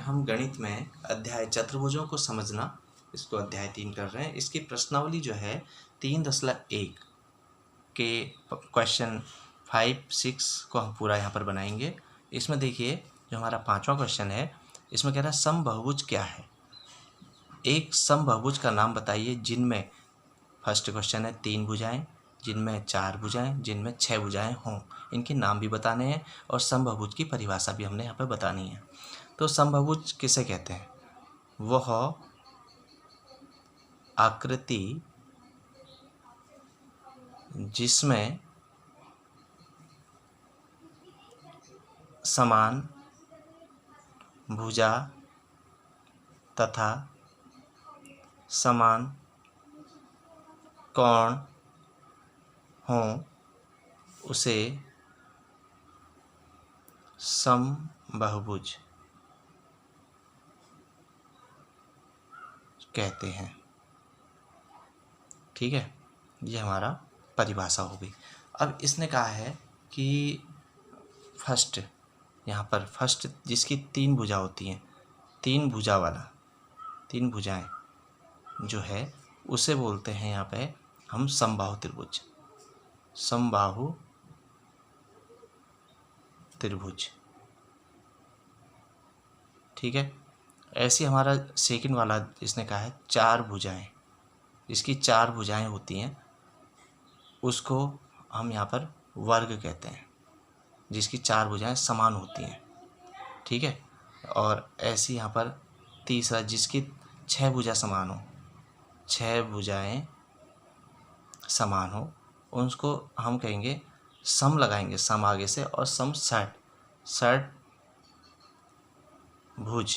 हम गणित में अध्याय चतुर्भुजों को समझना, इसको अध्याय 3 कर रहे हैं। इसकी प्रश्नावली जो है 3.1 के क्वेश्चन 5, 6 को हम पूरा यहाँ पर बनाएंगे। इसमें देखिए जो हमारा 5वां क्वेश्चन है, इसमें कह रहा है समबाहुभुज क्या है। एक समबाहुभुज का नाम बताइए जिनमें, फर्स्ट क्वेश्चन है 3 भुजाएं, जिनमें 4 भुजाएं, जिनमें 6 भुजाएं हों। इनके नाम भी बताने हैं और समबाहुभुज की परिभाषा भी हमने यहाँ पर बतानी है। तो समबाहुभुज किसे कहते हैं? वह आकृति जिसमें समान भुजा तथा समान कोण हों, उसे समबाहुभुज कहते हैं। ठीक है, ये हमारा परिभाषा हो गई। अब इसने कहा है कि फर्स्ट, यहाँ पर फर्स्ट जिसकी 3 भुजा होती हैं, 3 भुजा वाला, 3 भुजाएं जो है उसे बोलते हैं यहाँ पे हम समबाहु त्रिभुज, समबाहु त्रिभुज। ठीक है, ऐसी हमारा सेकंड वाला इसने कहा है 4 भुजाएं, इसकी 4 भुजाएं होती हैं, उसको हम यहाँ पर वर्ग कहते हैं, जिसकी 4 भुजाएं समान होती हैं। ठीक है, और ऐसी यहाँ पर तीसरा जिसकी 6 भुजा समान हो, 6 भुजाएं समान हो, उसको हम कहेंगे सम, लगाएंगे सम आगे से, और सम षट भुज,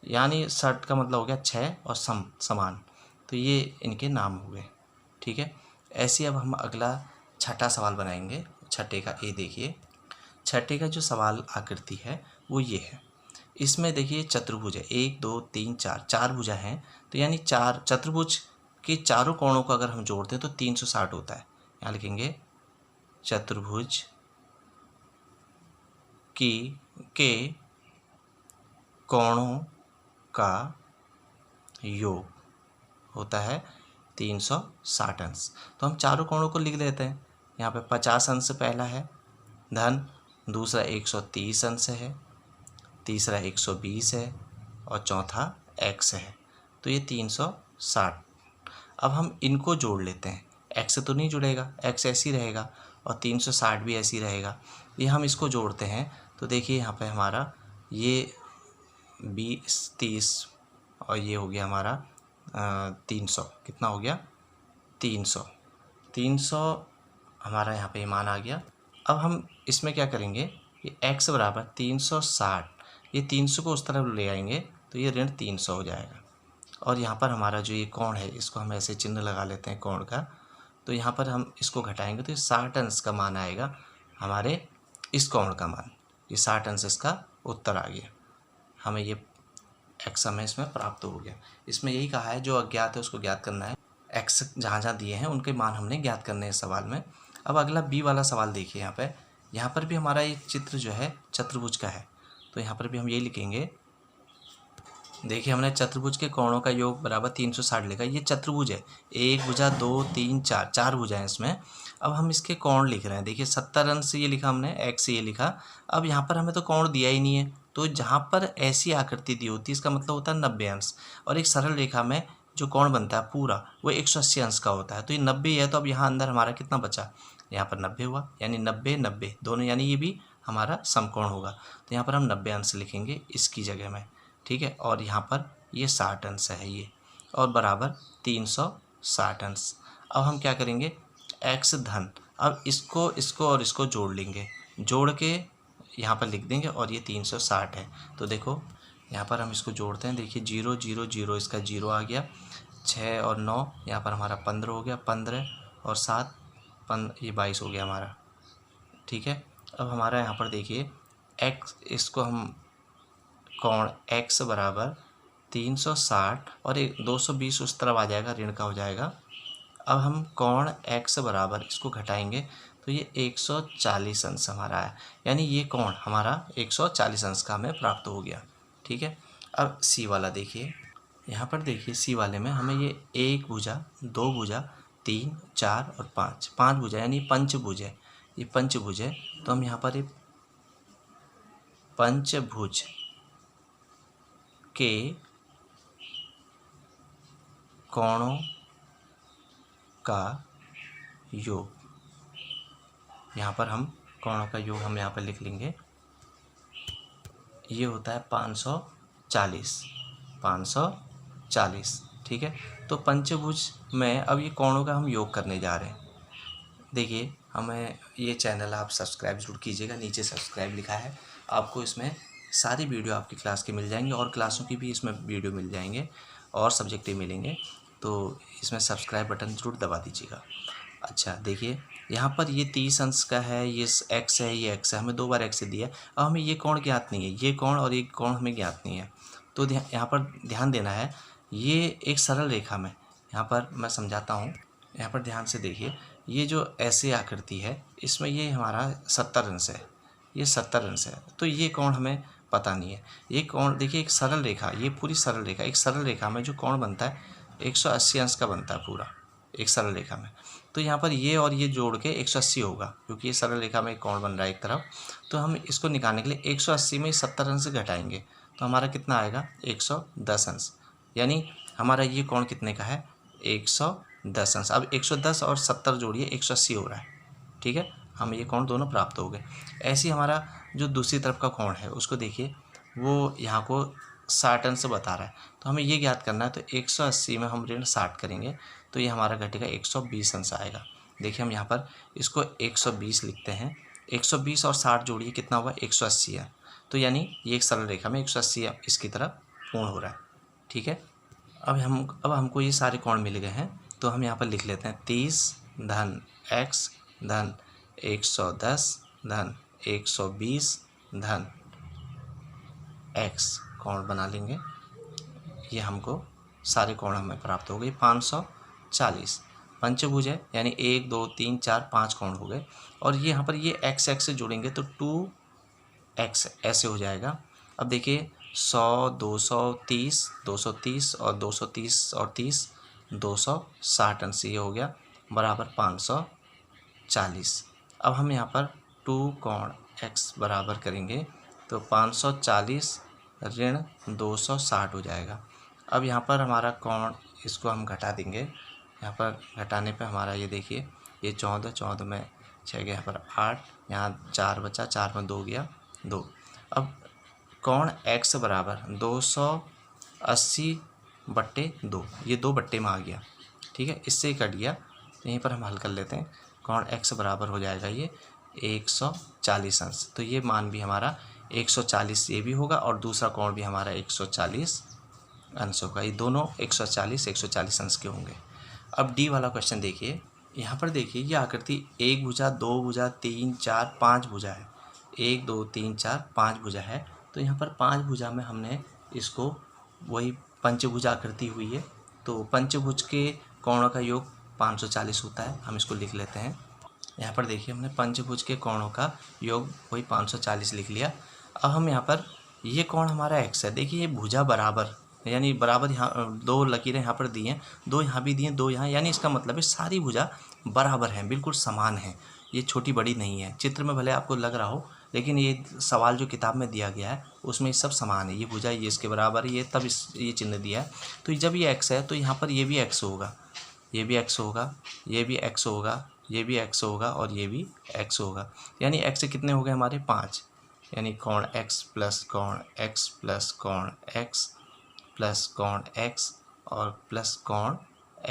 यानी षट का मतलब हो गया 6 और सम समान, तो ये इनके नाम हो गए। ठीक है, ऐसे अब हम अगला छठा सवाल बनाएंगे। छठे का ए देखिए, छठे का जो सवाल आकृति है वो ये है। इसमें देखिए चतुर्भुज है, 1 2 3 4, 4 भुजा हैं, तो यानी 4 चतुर्भुज के चारों कोणों को अगर हम जोड़ते हैं तो 360 होता है। यहाँ लिखेंगे चतुर्भुज के कोणों का योग होता है 360 अंश। तो हम चारों कोणों को लिख देते हैं। यहाँ पे 50 अंश पहला है धन, दूसरा 130 अंश है, तीसरा 120 है और चौथा x है, तो ये 360। अब हम इनको जोड़ लेते हैं, x तो नहीं जुड़ेगा, x ऐसे ही रहेगा और 360 भी ऐसे ही रहेगा। ये हम इसको जोड़ते हैं तो देखिए यहाँ पे हमारा ये 20 30 और ये हो गया हमारा 300। कितना हो गया? 300 हमारा यहाँ पे मान आ गया। अब हम इसमें क्या करेंगे, ये x बराबर 360, ये 300 को उस तरफ ले आएंगे तो ये ऋण 300 हो जाएगा। और यहाँ पर हमारा जो ये कोण है, इसको हम ऐसे चिन्ह लगा लेते हैं कोण का, तो यहाँ पर हम इसको घटाएंगे तो ये 60 अंश का मान आएगा हमारे इस कोण का मान। ये 60 अंश इसका उत्तर आ गया, हमें ये x हमें इसमें प्राप्त हो गया। इसमें यही कहा है जो अज्ञात है उसको ज्ञात करना है, x जहाँ जहाँ दिए हैं उनके मान हमने ज्ञात करने हैं सवाल में। अब अगला बी वाला सवाल देखिए, यहाँ पर भी हमारा ये चित्र जो है चतुर्भुज का है, तो यहाँ पर भी हम यही लिखेंगे। देखिए हमने चतुर्भुज के कोणों का योग बराबर 360 लिखा। ये चतुर्भुज है, 1 भुजा 2 3 4, 4 भुजाएं इसमें। अब हम इसके कोण लिख रहे हैं, देखिए 70 अंश से ये लिखा हमने, x से ये लिखा। अब यहाँ पर हमें तो कोण दिया ही नहीं है, तो जहाँ पर ऐसी आकृति दी होती है इसका मतलब होता है 90 अंश, और एक सरल रेखा में जो कोण बनता है पूरा वो 180 अंश का होता है। तो ये 90 है, तो अब यहाँ अंदर हमारा कितना बचा, यहाँ पर 90 हुआ, यानी 90 90 दोनों, यानी ये भी हमारा समकोण होगा। तो यहाँ पर हम 90 अंश लिखेंगे इसकी जगह में। ठीक है, और यहाँ पर ये 60 अंश है ये, और बराबर 360 अंश। अब हम क्या करेंगे, x धन, अब इसको और इसको जोड़ लेंगे, जोड़ के यहाँ पर लिख देंगे, और ये 360 है। तो देखो यहाँ पर हम इसको जोड़ते हैं, देखिए 0 0 0 इसका 0 आ गया, 6 और 9 यहाँ पर हमारा 15 हो गया, 15 और 7 ये 22 हो गया हमारा। ठीक है, अब हमारा यहाँ पर देखिए x, इसको हम कोण x बराबर 360 और 220 उस तरफ आ जाएगा, ऋण का हो जाएगा। अब हम कोण x बराबर इसको घटाएंगे तो ये 140 अंश हमारा है, यानी ये कोण हमारा 140 अंश का हमें प्राप्त हो गया। ठीक है। अब सी वाला देखिए, यहाँ पर देखिए सी वाले में हमें ये 1 भुजा, 2 भुजा, 3, 4 और 5 भुजा यानी पंचभुज है। ये पंचभुज है, तो हम यहाँ पर ये पंचभुज के कोणों का योग, यहाँ पर हम कोणों का योग हम यहाँ पर लिख लेंगे, ये होता है 540। ठीक है। तो पंचभुज में अब ये कोणों का हम योग करने जा रहे हैं। देखिए, हमें ये चैनल आप सब्सक्राइब जरूर कीजिएगा, नीचे सब्सक्राइब लिखा है, आपको इसमें सारी वीडियो आपकी क्लास के मिल जाएंगे और क्लासों की भी इसमें वीडियो मिल जाएंगे और सब्जेक्टिव मिलेंगे, तो इसमें सब्सक्राइब बटन ज़रूर दबा दीजिएगा। अच्छा देखिए, यहाँ पर ये 30 अंश का है, ये x है, ये x है, हमें 2 बार x दिया है। अब हमें ये कोण ज्ञात नहीं है, ये कोण और ये कोण हमें ज्ञात नहीं है, तो यहाँ पर ध्यान देना है। ये एक सरल रेखा में, यहाँ पर मैं समझाता हूँ, यहाँ पर ध्यान से देखिए, ये जो ऐसे आकृति है इसमें ये हमारा 70 अंश है, ये 70 अंश है, तो ये कोण हमें पता नहीं है। ये कोण देखिए, एक सरल रेखा, ये पूरी सरल रेखा, एक सरल रेखा में जो कोण बनता है 180 अंश का बनता है पूरा एक सरल रेखा में। तो यहाँ पर ये और ये जोड़ के 180 होगा, क्योंकि ये सरल रेखा में एक कोण बन रहा है एक तरफ। तो हम इसको निकालने के लिए 180 में 70 अंश घटाएंगे, तो हमारा कितना आएगा 110 अंश, यानी हमारा ये कोण कितने का है 110 अंश। अब 110 और 70 जोड़िए 180 हो रहा है। ठीक है, हमें ये कोण दोनों प्राप्त हो गए। ऐसे ही हमारा जो दूसरी तरफ का कोण है उसको देखिए, वो यहाँ को 60 अंश बता रहा है, तो हमें ये ज्ञात करना है। तो 180 में हम ऋण 60 करेंगे तो ये हमारा घटेगा 120 अंश आएगा। देखिए, हम यहाँ पर इसको 120 लिखते हैं, 120 और 60 जोड़िए कितना हुआ 180 है, तो यानी ये एक सरल रेखा में 180 इसकी तरफ पूर्ण हो रहा है। ठीक है, अब हमको ये सारे कोण मिल गए हैं, तो हम यहाँ पर लिख लेते हैं 30 धन x धन 110 धन 120 धन x कोण बना लेंगे। ये हमको सारे कोण हमें प्राप्त हो गए 540। पंचभुज है, यानी 1 2 3 4 5 कोण हो गए, और ये यहाँ पर ये x से जोड़ेंगे तो 2x ऐसे हो जाएगा। अब देखिए 100 230 230 और 230 और 30 260 अंश ये हो गया बराबर 540। अब हम यहाँ पर 2 कोण x बराबर करेंगे तो 540 ऋण 260 हो जाएगा। अब यहाँ पर हमारा कोण, इसको हम घटा देंगे, यहाँ पर घटाने पे हमारा ये देखिए, ये 14 में 6 गया, यहाँ पर 8, यहाँ 4 बचा, 4 में 2 गया 2। अब कोण x बराबर 280/2, ये 2 बट्टे में आ गया। ठीक है, इससे ही कट गया, यहीं पर हम हल कर लेते हैं। कोण x बराबर हो जाएगा ये 140 अंश, तो ये मान भी हमारा 140 ये भी होगा, और दूसरा कोण भी हमारा 140 अंश होगा। ये दोनों 140 अंश के होंगे। अब डी वाला क्वेश्चन देखिए, यहाँ पर देखिए ये आकृति 1 भुजा 2 भुजा 3 4 5 भुजा है, 1 2 3 4 5 भुजा है। तो यहाँ पर 5 भुजा में हमने इसको वही पंचभुज आकृति हुई है, तो पंचभुज के कोणों का योग 540 होता है, हम इसको लिख लेते हैं। यहाँ पर देखिए, हमने पंचभुज के कोणों का योग वही 540 लिख लिया। अब हम यहाँ पर ये कोण हमारा x है, देखिए ये भुजा बराबर, यानी बराबर यहाँ 2 लकीरें यहाँ पर दी हैं, 2 यहाँ भी दी हैं, 2 यहाँ, यानी इसका मतलब है सारी भुजा बराबर हैं, बिल्कुल समान हैं, ये छोटी बड़ी नहीं है। चित्र में भले आपको लग रहा हो, लेकिन ये सवाल जो किताब में दिया गया है उसमें ये सब समान है। ये भुजा ये इसके बराबर है, ये तब ये चिन्ह दिया है। तो जब ये x है तो यहाँ पर ये भी x होगा, ये भी x होगा, ये भी x होगा, ये भी x होगा, और ये भी x होगा। यानी x कितने हो गए हमारे 5, यानी कोण x प्लस कोण x प्लस कोण x प्लस कोण x और प्लस कोण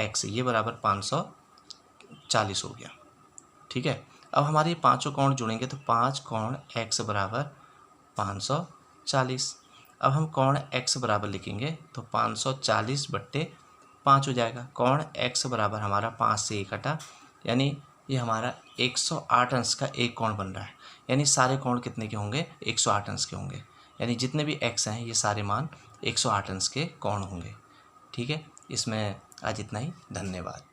x, ये बराबर 540 हो गया। ठीक है, अब हमारे ये पाँचों कोण जुड़ेंगे तो 5 कोण x बराबर 540। अब हम कोण x बराबर लिखेंगे तो 540/5 हो जाएगा। कोण x बराबर हमारा 5 से 1 कटा, यानी ये हमारा 108 अंश का एक कोण बन रहा है। यानी सारे कोण कितने के होंगे 108 अंश के होंगे, यानी जितने भी x हैं ये सारे मान 108 अंश के कोण होंगे। ठीक है, इसमें आज इतना ही, धन्यवाद।